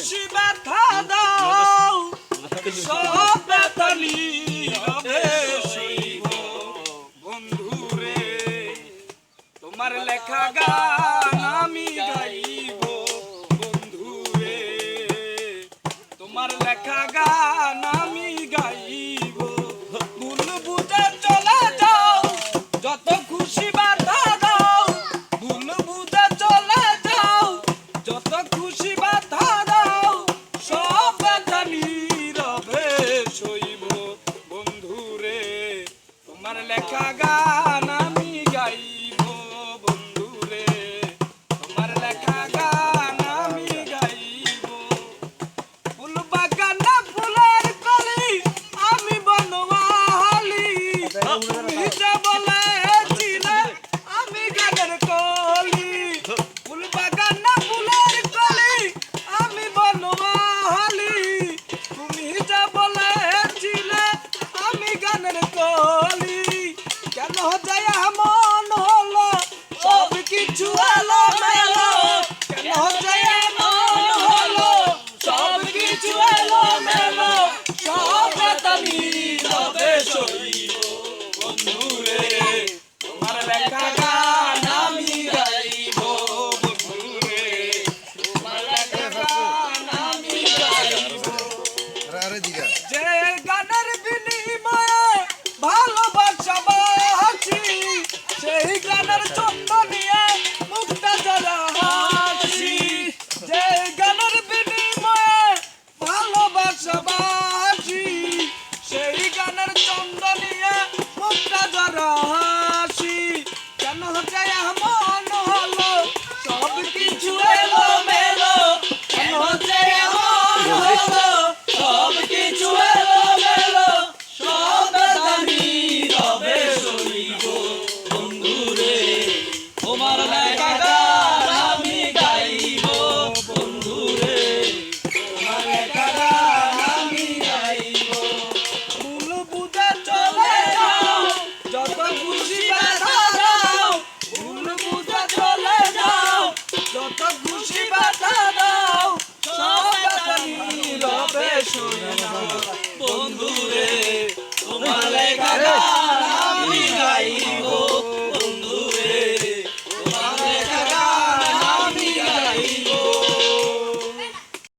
খুশি ব্যথা দাও সব ব্যথা নীরবে সইব বন্ধু রে তোমার লেখা গান আমি গাইব বন্ধু রে তোমার লেখা গান আমি গাইব ভুল বুঝে চলে যাও যত খুশি ব্যথা দাও ভুল বুঝে চলে যাও যত খুশি ব্যথা দাও সব ব্যথা নীরবে সইব বন্ধু রে তোমার লেখা গান আমি গাইব বন্ধু রে তোমার লেখা গান আমি গাইব ফুল বাগানে ফুলের কলি আমি বনমালী তুমি যে বলেছিলে আমি গানের কলি ফুল বাগানে ফুলের কলি আমি বনমালী তুমি যে বলেছিলে আমি গানের কলি কেন যায় এমন হলো সব কিছু এলো মেলো কেন যায় এমন হলো সব কিছু এলো মেলো সব ব্যথা নীরবে সইব বন্ধু রে তোমার লেখা গান আমি গাইব বন্ধু রে তোমার লেখা গান আমি গাইব যে গানের বিনিময়ে ভালোবাসা বাঁচি সেই গানের চন্দ নিয়ে মুক্তা জলা হাসি যে গানের বিনিময়ে ভালোবাসা বাঁচি সেই গানের চন্দ নিয়ে মুক্তা জলা হাসি কেন যায় এমন হলো সব কিছু এলো মেলো কেন যায় এমন হলো সব কিছু এলো মেলো সব ব্যথা নীরবে সইব বন্ধু রে তোমার লেখা গান আমি গাইব বন্ধু রে তোমার লেখা গান আমি গাইব ভুল বুঝে চলে যাও যত খুশি ব্যথা দাও ভুল বুঝে চলে যাও যত খুশি ব্যথা দাও সব ব্যথা নীরবে সইব বন্ধু